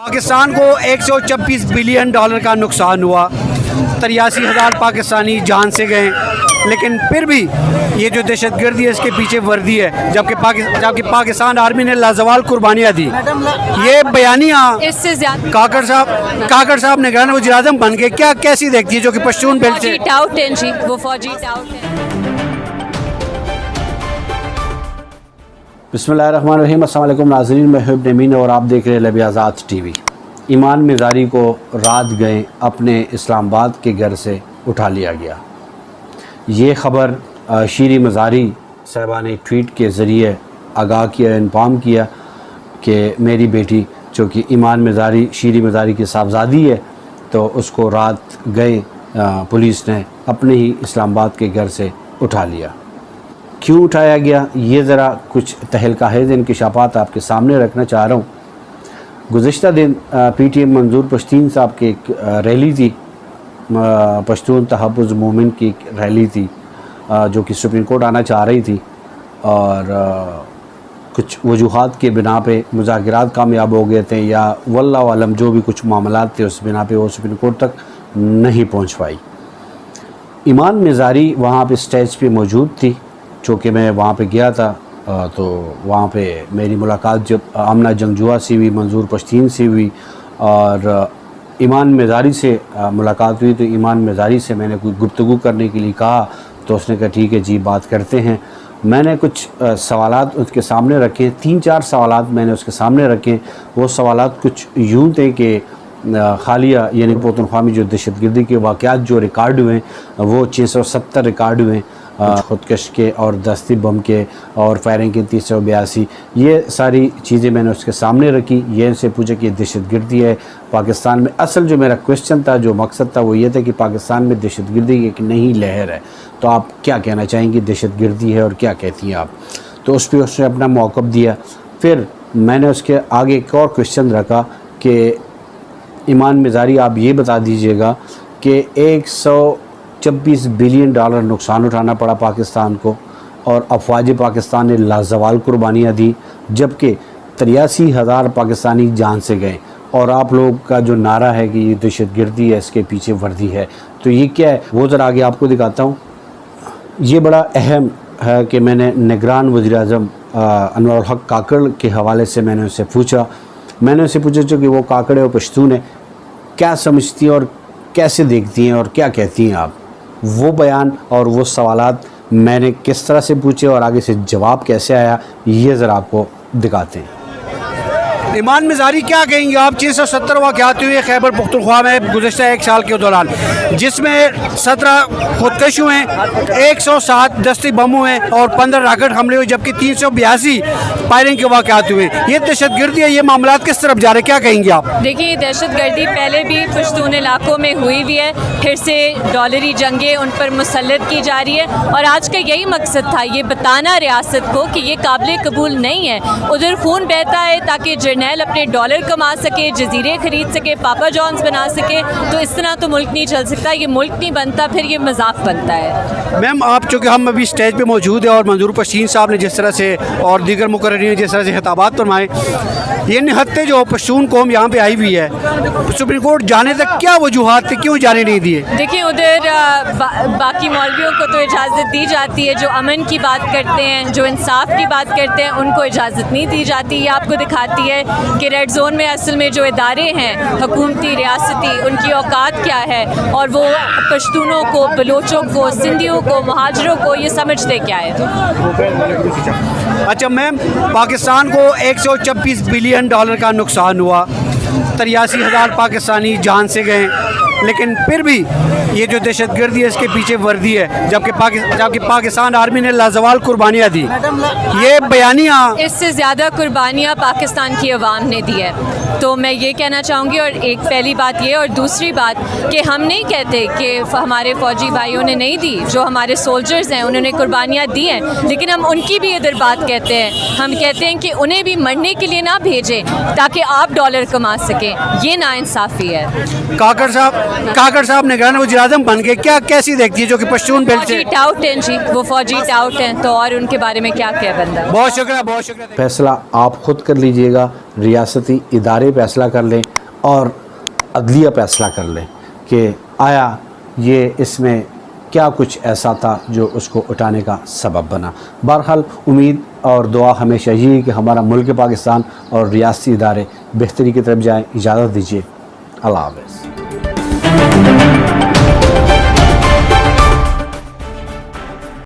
पाकिस्तान को 126 billion dollar का नुकसान हुआ, 83,000 पाकिस्तानी जान से गए, लेकिन फिर भी ये जो दहशतगर्दी है इसके पीछे वर्दी है, जबकि पाकिस्तान आर्मी ने लाजवाल कुर्बानियाँ दी। ये बयानियाँ इससे ज्यादा काकड़ साहब ने निगरान वज़ीर आज़म बन के क्या कैसी देखती है, जो कि पश्तून बेल्ट से टाउट है जी, वो फौजी टाउट है। बिस्मिल्लाहिर्रहमानिर्रहीम। अस्सलाम वालेकुम नाज़रीन, मैं हुब नमीन और आप देख रहे हैं लबे आज़ाद टीवी। ईमान मिज़ारी को रात गए अपने इस्लामाबाद के घर से उठा लिया गया। ये ख़बर शीरी मज़ारी साहिबा ने ट्वीट के ज़रिए आगाह किया, इन्फॉर्म किया कि मेरी बेटी जो कि ईमान मिज़ारी शीरी मज़ारी की साहबजादी है, तो उसको रात गए पुलिस ने अपने ही इस्लामाबाद के घर से उठा लिया। क्यों उठाया गया, ये ज़रा कुछ तहलका है इंकशाफात आपके सामने रखना चाह रहा हूँ। गुज़िश्ता दिन PTM मंजूर पश्तीन साहब की एक रैली थी, पश्तून तहफ़्फ़ुज़ मूवमेंट की एक रैली थी, जो कि सुप्रीम कोर्ट आना चाह रही थी, और कुछ वजूहात के बिना पे मुज़ाकरात कामयाब हो गए थे, या वल्लाहु आलम जो भी कुछ मामलात थे उस बिना पे वो सुप्रीम कोर्ट तक नहीं पहुँच पाई। ईमान मिज़ारी वहाँ पे स्टेज पे मौजूद थी, चूँकि मैं वहाँ पे गया था, तो वहाँ पे मेरी मुलाकात जब आमना जंगजुआ से हुई, मंजूर पश्तीन से हुई, और ईमान मिज़ारी से मुलाकात हुई। तो ईमान मिज़ारी से मैंने कोई गुफ्तगू करने के लिए कहा, तो उसने कहा ठीक है जी, बात करते हैं। मैंने कुछ सवालात उसके सामने रखे, 3-4 सवालात मैंने उसके सामने रखे। वो सवालात कुछ यूँ थे कि हालिया यानी पख्तूनख्वा में जो दहशतगर्दी के वाक़यात जो रिकॉर्ड हुए वो 670 रिकॉर्ड हुए, ख़ुदकश के और दस्ती बम के और फायरिंग के 382, ये सारी चीज़ें मैंने उसके सामने रखी। ये उनसे पूछा कि दहशतगर्दी है पाकिस्तान में। असल जो मेरा क्वेश्चन था, जो मकसद था, वो ये था कि पाकिस्तान में दहशतगर्दी एक नई लहर है, तो आप क्या कहना चाहेंगे, दहशतगर्दी है और क्या कहती हैं आप? तो उस पर उसने अपना मौक़िफ़ दिया। फिर मैंने उसके आगे एक और क्वेश्चन रखा कि ईमान मिज़ारी आप ये बता दीजिएगा कि 126 बिलियन डॉलर नुकसान उठाना पड़ा पाकिस्तान को, और अफवाज पाकिस्तान ने लाजवाल कुर्बानियाँ दी, जबकि 83,000 पाकिस्तानी जान से गए, और आप लोग का जो नारा है कि ये दहशतगर्दी है, इसके पीछे वर्दी है, तो ये क्या है वो ज़रा आगे आपको दिखाता हूँ। ये बड़ा अहम है कि मैंने निगरान वज़ीर आज़म अनवर हक काकड़ के हवाले से मैंने उससे पूछा कि वो काकड़ है, वो पश्तून है, क्या समझती हैं और कैसे देखती हैं और क्या कहती हैं आप? वो बयान और वो सवालात मैंने किस तरह से पूछे और आगे से जवाब कैसे आया, ये ज़रा आपको दिखाते हैं। ईमान मिज़ारी क्या कहेंगे आप? 670 वाक़यात हुए खैबर पख्तूनख्वा में गुज़श्ता एक साल के दौरान, जिसमें 17 खुदकश हुए, 107 दस्ती बम हुए और 15 राकेट हमले हुए, जबकि 382 फायरिंग के वाक़यात हुए। ये दहशतगर्दी है, ये मामलात किस तरफ जा रहे हैं, क्या कहेंगे आप? देखिए, दहशतगर्दी पहले भी पश्तून इलाकों में हुई हुई है, फिर से डॉलरी जंगें उन पर मुसल्लत की जा रही है, और आज का यही मकसद था, ये बताना रियासत को कि ये काबिल कबूल नहीं है। उधर खून बहता है ताकि जर्नैल अपने डॉलर कमा सके, जजीरे खरीद सके, पापा जॉन्स बना सके, तो इस तरह तो मुल्क नहीं चल सकता। ये मुल्क नहीं बनता, फिर ये मजाक बनता है। मैम, आप चूँकि हम अभी स्टेज पे मौजूद है और मंजूर पश्तीन साहब ने जिस तरह से और दीगर मुकर्ररीन ने जिस तरह से खिताबात फरमाए, ये निहत्ते जो पश्तून कौम यहाँ पे आई हुई है, सुप्रीम कोर्ट जाने तक क्या वजूहात थे, क्यों जाने नहीं दिए? देखिए, उधर बाकी मौलवियों को तो इजाज़त दी जाती है, जो अमन की बात करते हैं, जो इंसाफ की बात करते हैं, उनको इजाज़त नहीं दी जाती। ये आपको दिखाती है कि रेड जोन में असल में जो इदारे हैं हुकूमती रियासती, उनकी औकात क्या है, और वो पश्तूनों को, बलोचों को, सिंधियों को, मुहाजिरों को ये समझते क्या है। अच्छा मैम, पाकिस्तान को 126 बिलियन डॉलर का नुकसान हुआ, 83,000 पाकिस्तानी जान से गए, लेकिन फिर भी ये जो दहशतगर्दी है इसके पीछे वर्दी है, जबकि पाकिस्तान आर्मी ने लाजवाल कुर्बानियाँ दी। ये बयानियाँ इससे ज़्यादा कुर्बानियाँ पाकिस्तान की अवाम ने दी है, तो मैं ये कहना चाहूँगी। और एक पहली बात ये, और दूसरी बात कि हम नहीं कहते कि हमारे फ़ौजी भाइयों ने नहीं दी, जो हमारे सोल्जर्स हैं उन्होंने कुर्बानियाँ दी हैं, लेकिन हम उनकी भी इधर बात कहते हैं। हम कहते हैं कि उन्हें भी मरने के लिए ना भेजें ताकि आप डॉलर कमा सकें, ये नाइंसाफ़ी है। काकड़ साहब निगरान वज़ीर-ए-आज़म बन गए, क्या कैसी देखती है जो कि पश्तून बेल्ट से? फौजी टाउट हैं जी, वो फौजी टाउट हैं, तो और उनके बारे में क्या कहे बंदा। बहुत शुक्रिया, बहुत शुक्रिया। फैसला आप ख़ुद कर लीजिएगा, रियासती इदारे फैसला कर लें और अदलिया फैसला कर लें कि आया ये इसमें क्या कुछ ऐसा था जो उसको उठाने का सबब बना। बहरहाल उम्मीद और दुआ हमेशा यही है कि हमारा मुल्क पाकिस्तान और रियासती इदारे बेहतरी की तरफ जाएँ। इजाज़त दीजिए, अल्लाह हाफ़िज़।